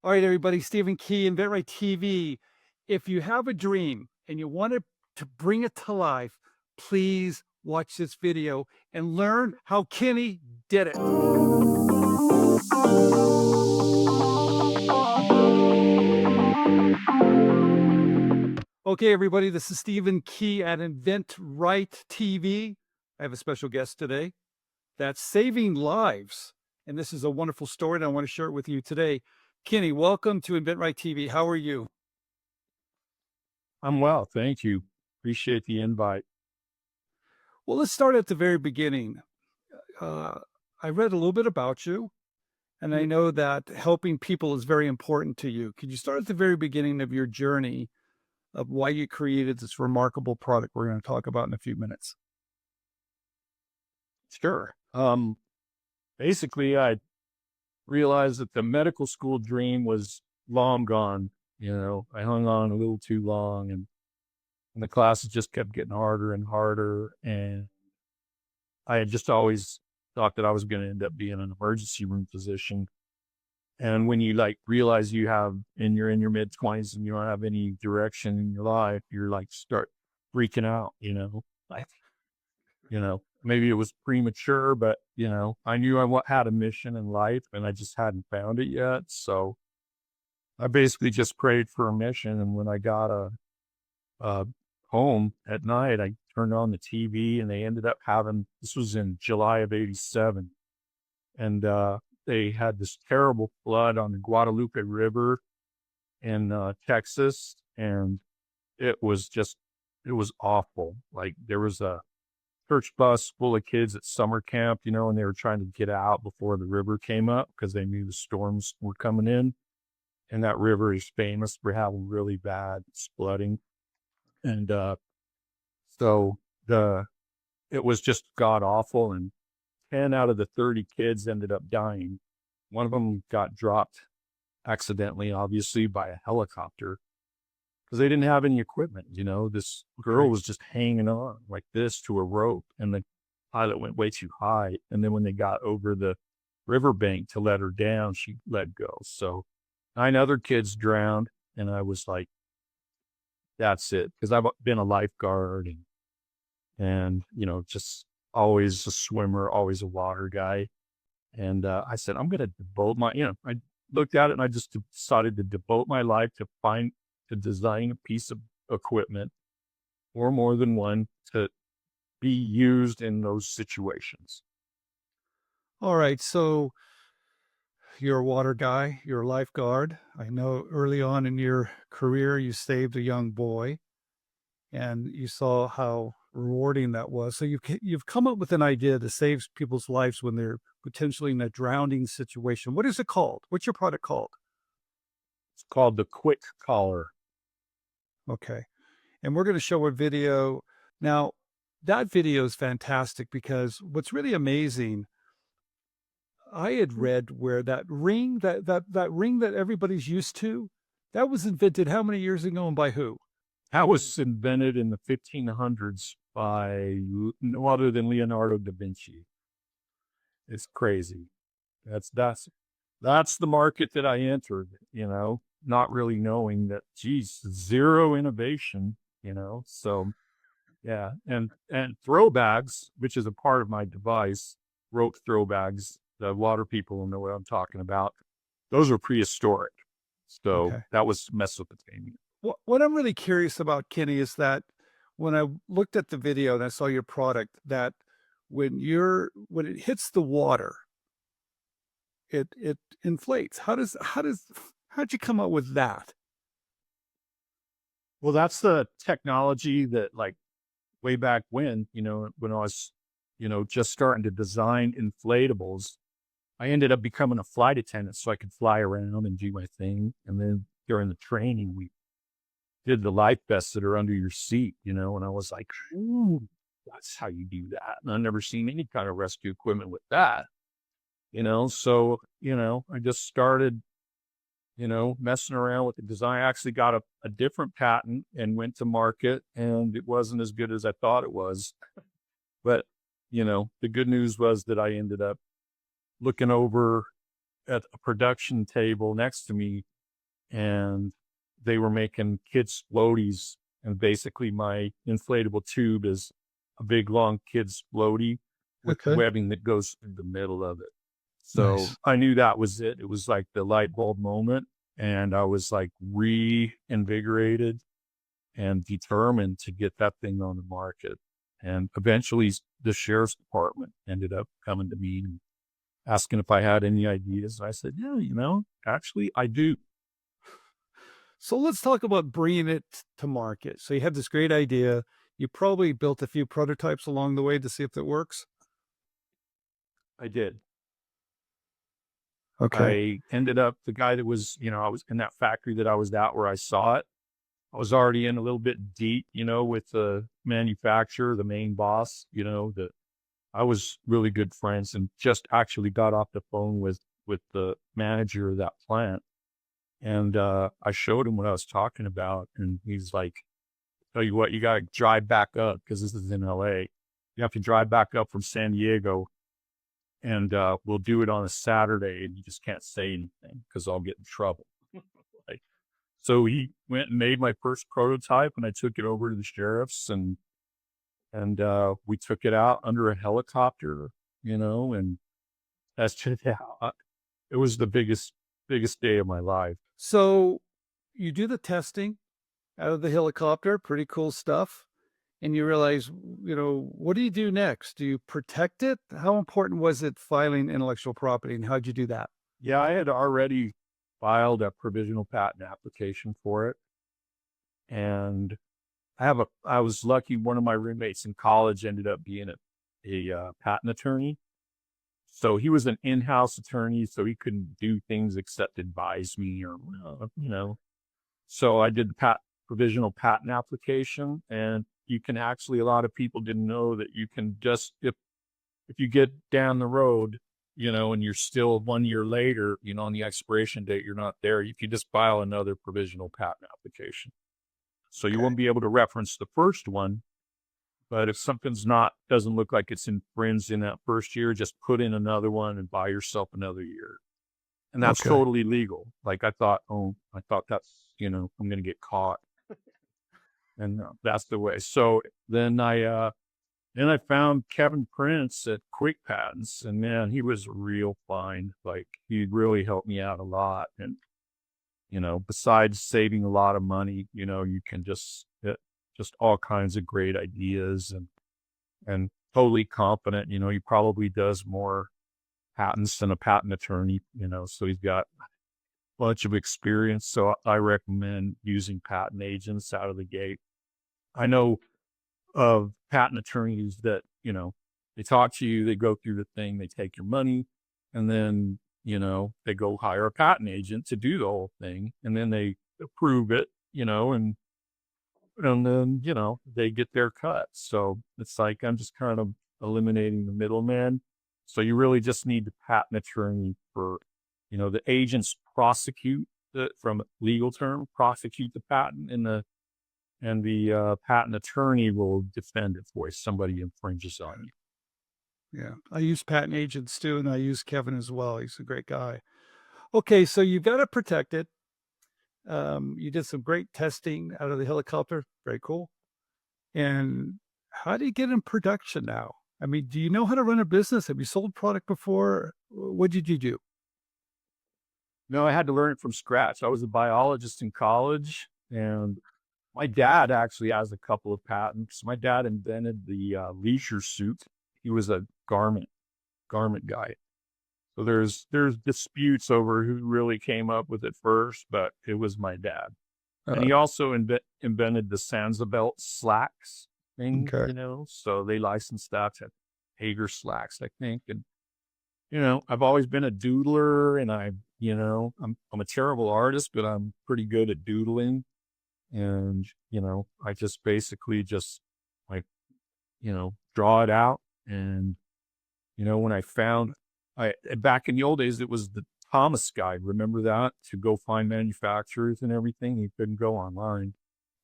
All right, everybody, Stephen Key, InventRight TV. If you have a dream and you want to bring it to life, please watch this video and learn how Kenny did it. Okay, everybody, this is Stephen Key at InventRight TV. I have a special guest today that's saving lives. And this is a wonderful story, and I want to share it with you today. Kenny, welcome to InventRight TV. How are you? I'm well, thank you. Appreciate the invite. Well, let's start at the very beginning. Uh, I read a little bit about you, and I know that helping people is very important to you. Could you start at the very beginning of your journey of why you created this remarkable product we're going to talk about in a few minutes? Sure. Basically, I realized that the medical school dream was long gone. I hung on a little too long, and the classes just kept getting harder and harder. And I had just always thought that I was going to end up being an emergency room physician. And when you realize you're in your mid 20s and you don't have any direction in your life, you're start freaking out, like, maybe it was premature, but I knew had a mission in life and I just hadn't found it yet. So I basically just prayed for a mission. And when I got a home at night, I turned on the TV and they ended up this was in July of 87. And, they had this terrible flood on the Guadalupe River in Texas. And it was awful. Like there was a church bus full of kids at summer camp, and they were trying to get out before the river came up because they knew the storms were coming in. And that river is famous for having really bad flooding. And so it was just god awful. And 10 out of the 30 kids ended up dying. One of them got dropped accidentally, obviously, by a helicopter because they didn't have any equipment. This girl was just hanging on like this to a rope, and the pilot went way too high. And then when they got over the riverbank to let her down, she let go. So 9 other kids drowned, and I was like, that's it. Because I've been a lifeguard and just always a swimmer, always a water guy. And I said, I'm going to devote I looked at it and I just decided to devote my life to design a piece of equipment or more than one to be used in those situations. All right. So you're a water guy, you're a lifeguard. I know early on in your career, you saved a young boy and you saw how rewarding that was. So you've come up with an idea to save people's lives when they're potentially in a drowning situation. What is it called? What's your product called? It's called the Quick Collar. Okay. And we're going to show a video. Now, that video is fantastic because what's really amazing, I had read where that ring, that ring that everybody's used to, that was invented how many years ago and by who? That was invented in the 1500s by no other than Leonardo da Vinci. It's crazy. That's the market that I entered, not really knowing that, geez, zero innovation, so yeah. And throw bags, which is a part of my device, rope throw bags, the water people will know what I'm talking about. Those are prehistoric. So Okay. that was Mesopotamia. What I'm really curious about, Kenny, is that when I looked at the video and I saw your product, that when it hits the water, it inflates. How'd you come up with that? Well, that's the technology that way back when, when I was, just starting to design inflatables, I ended up becoming a flight attendant so I could fly around and do my thing. And then during the training, we did the life vests that are under your seat, and I was like, ooh, that's how you do that. And I've never seen any kind of rescue equipment with that, so, I just started, messing around with the design. I actually got a different patent and went to market, and it wasn't as good as I thought it was. But, the good news was that I ended up looking over at a production table next to me and they were making kids floaties. And basically my inflatable tube is a big, long kid's floaty with Okay. webbing that goes through the middle of it. So Nice. I knew that was it. It was like the light bulb moment. And I was like reinvigorated and determined to get that thing on the market. And eventually the sheriff's department ended up coming to me and asking if I had any ideas. I said, yeah, actually I do. So let's talk about bringing it to market. So you have this great idea. You probably built a few prototypes along the way to see if it works. I did. Okay. I ended up, the guy that was, I was in that factory that I was at where I saw it. I was already in a little bit deep, with the manufacturer, the main boss, that I was really good friends and just actually got off the phone with the manager of that plant. And I showed him what I was talking about. And he's like, tell you what, you got to drive back up because this is in LA. You have to drive back up from San Diego and we'll do it on a Saturday. And you just can't say anything because I'll get in trouble. Like, so he went and made my first prototype and I took it over to the sheriff's and we took it out under a helicopter, and tested it out. It was the biggest day of my life. So you do the testing out of the helicopter, pretty cool stuff. And you realize, what do you do next? Do you protect it? How important was it filing intellectual property and how'd you do that? Yeah, I had already filed a provisional patent application for it. And I was lucky. One of my roommates in college ended up being a patent attorney. So he was an in-house attorney, so he couldn't do things except advise me or. So I did the provisional patent application, and you can actually, a lot of people didn't know that you can just, if you get down the road, and you're still 1 year later, on the expiration date, you're not there, you can just file another provisional patent application. So you Okay. won't be able to reference the first one, but if something's doesn't look like it's infringed in that first year, just put in another one and buy yourself another year. And that's Okay. totally legal. Like I thought that's, I'm going to get caught. And that's the way. So then I found Kevin Prince at Quick Patents, and man, he was a real find. Like he really helped me out a lot. And, besides saving a lot of money, you can just get just all kinds of great ideas and totally confident, he probably does more patents than a patent attorney, so he's got a bunch of experience. So I recommend using patent agents out of the gate. I know of patent attorneys that, they talk to you, they go through the thing, they take your money, and then, they go hire a patent agent to do the whole thing. And then they approve it, and then, they get their cut. So it's like, I'm just kind of eliminating the middleman. So you really just need the patent attorney for, the agents prosecute from a legal term, prosecute the patent and the patent attorney will defend it for if somebody infringes on you. Yeah. I use patent agents too, and I use Kevin as well. He's a great guy. Okay. So you've got to protect it. You did some great testing out of the helicopter. Very cool. And how do you get in production now? I mean, do you know how to run a business? Have you sold product before? What did you do? No, I had to learn it from scratch. I was a biologist in college, and my dad actually has a couple of patents. My dad invented the leisure suit. He was a garment guy. So there's disputes over who really came up with it first, but it was my dad. And Uh, he also invented the Sansabelt slacks thing, okay. So they licensed that to Hager slacks, I think. And I've always been a doodler, and I'm a terrible artist, but I'm pretty good at doodling. And I just basically just like draw it out. And when I found, I back in the old days, it was the Thomas Guide. Remember that, to go find manufacturers and everything? You couldn't go online.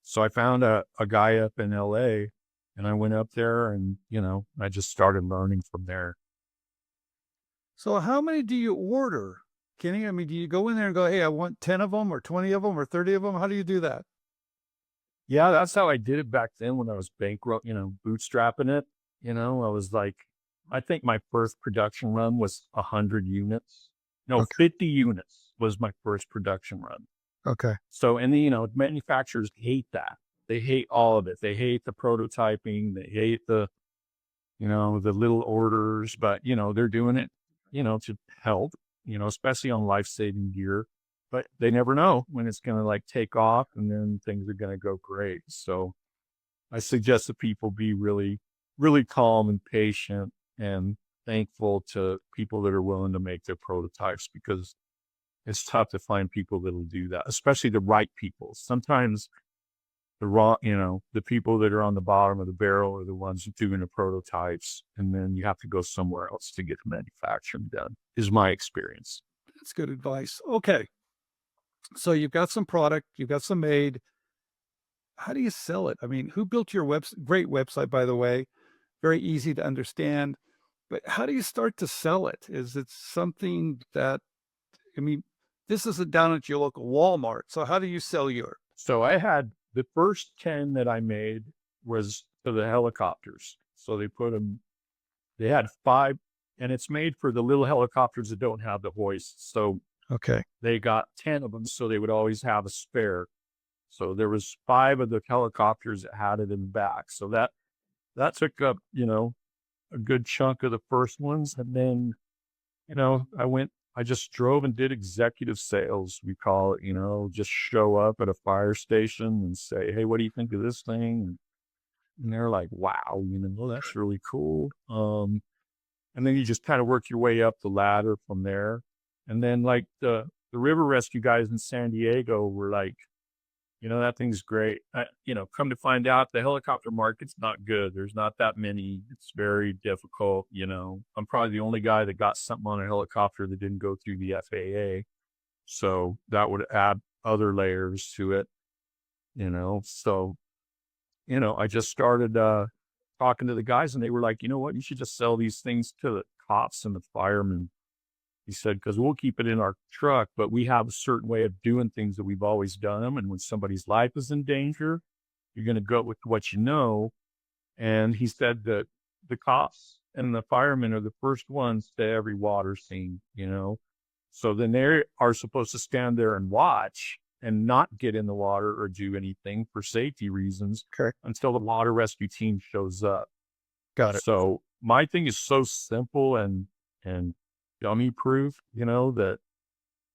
So I found a guy up in LA, and I went up there and I just started learning from there. So how many do you order Kenny? I mean, do you go in there and go, "Hey, I want 10 of them or 20 of them or 30 of them"? How do you do that? Yeah, that's how I did it back then when I was bankrupt, bootstrapping it. I was like, I think my first production run was 100 units. No, Okay. 50 units was my first production run. Okay. So, and then, manufacturers hate that. They hate all of it. They hate the prototyping. They hate the little orders, but, they're doing it, to help, especially on life-saving gear. But they never know when it's going to like take off and then things are going to go great. So I suggest that people be really, really calm and patient and thankful to people that are willing to make their prototypes because it's tough to find people that'll do that, especially the right people. Sometimes the people that are on the bottom of the barrel are the ones doing the prototypes, and then you have to go somewhere else to get the manufacturing done, is my experience. That's good advice. Okay. So you've got some product, you've got some made. How do you sell it? I mean, who built your great website, by the way, very easy to understand, but how do you start to sell it? Is it something that, I mean, this isn't down at your local Walmart. So how do you sell your? So I had the first 10 that I made was for the helicopters. So they had five, and it's made for the little helicopters that don't have the hoist. So Okay. they got 10 of them, so they would always have a spare. So there was five of the helicopters that had it in the back. So that took up, a good chunk of the first ones. And then, I just drove and did executive sales, we call it, just show up at a fire station and say, hey, what do you think of this thing? And they're like, wow, that's really cool. And then you just kind of work your way up the ladder from there. And then like the river rescue guys in San Diego were like, that thing's great. Come to find out the helicopter market's not good. There's not that many. It's very difficult. I'm probably the only guy that got something on a helicopter that didn't go through the FAA. So that would add other layers to it, So, I just started talking to the guys and they were like, you know what? You should just sell these things to the cops and the firemen. He said, because we'll keep it in our truck, but we have a certain way of doing things that we've always done them. And when somebody's life is in danger, you're going to go with what you know. And he said that the cops and the firemen are the first ones to every water scene. So then they are supposed to stand there and watch and not get in the water or do anything for safety reasons Okay. until the water rescue team shows up. Got it. So my thing is so simple and dummy proof, that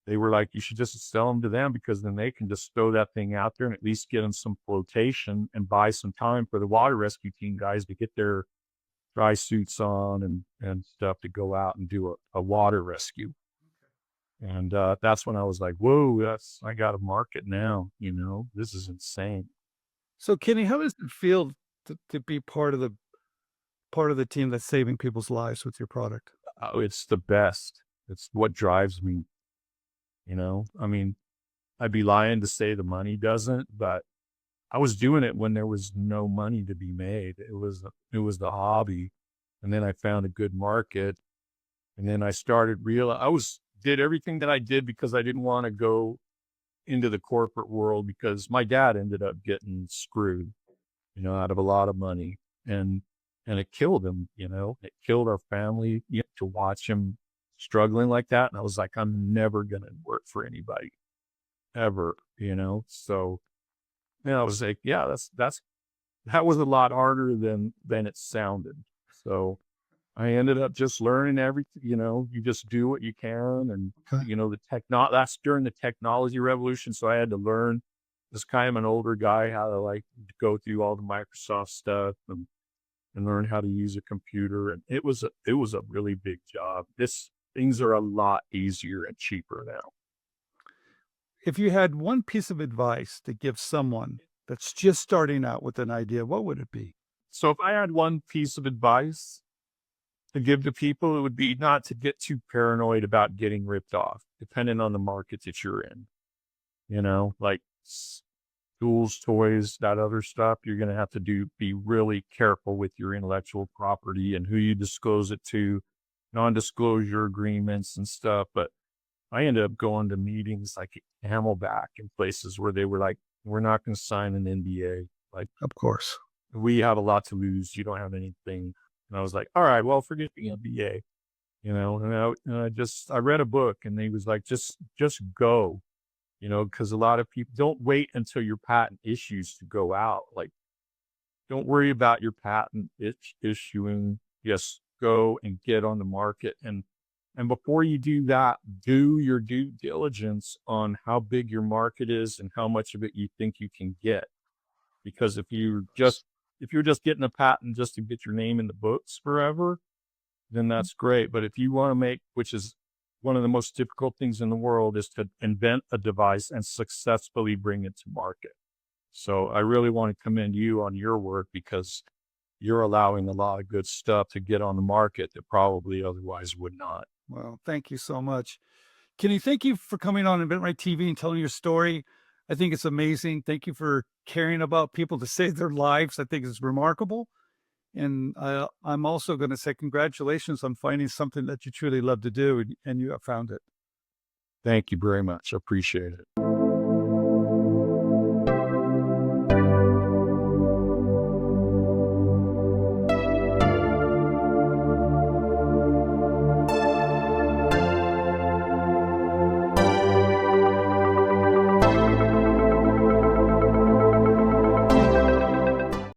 they were like, you should just sell them to them because then they can just throw that thing out there and at least get them some flotation and buy some time for the water rescue team guys to get their dry suits on and stuff to go out and do a water rescue. And that's when I was like, whoa, I got a market now, this is insane. So Kenny, how does it feel to be part of the team that's saving people's lives with your product? Oh, it's the best. It's what drives me, I mean, I'd be lying to say the money doesn't, but I was doing it when there was no money to be made. It was the hobby. And then I found a good market. And then I started did everything that I did because I didn't want to go into the corporate world because my dad ended up getting screwed, out of a lot of money. And it killed him, it killed our family, to watch him struggling like that. And I was like, I'm never going to work for anybody ever, So, I was like, yeah, that was a lot harder than it sounded. So I ended up just learning everything, you just do what you can. And, Okay. that's during the technology revolution. So I had to learn as kind of an older guy how to like go through all the Microsoft stuff and learn how to use a computer. And it was a really big job. Things are a lot easier and cheaper now. If you had one piece of advice to give someone that's just starting out with an idea, what would it be? So if I had one piece of advice to give to people, it would be not to get too paranoid about getting ripped off, depending on the market that you're in. Like tools, toys, that other stuff, you're going to have to be really careful with your intellectual property and who you disclose it to, non-disclosure agreements and stuff. But I ended up going to meetings like at Camelback and places where they were like, "We're not going to sign an NDA. Like, Of course. we have a lot to lose. You don't have anything." And I was like, "All right, well, forget the NDA." I read a book and he was like, just go, because a lot of people don't wait until your patent issues to go out. Like, don't worry about your patent issuing. Just go and get on the market. And before you do that, do your due diligence on how big your market is and how much of it you think you can get. Because if you're just getting a patent just to get your name in the books forever, then that's great. But if you want to make, which is one of the most difficult things in the world, is to invent a device and successfully bring it to market. So I really want to commend you on your work because you're allowing a lot of good stuff to get on the market that probably otherwise would not. Well, thank you so much. Kenny, thank you for coming on InventRight TV and telling your story. I think it's amazing. Thank you for caring about people to save their lives. I think it's remarkable. And I'm also going to say congratulations on finding something that you truly love to do, and you have found it. Thank you very much. I appreciate it.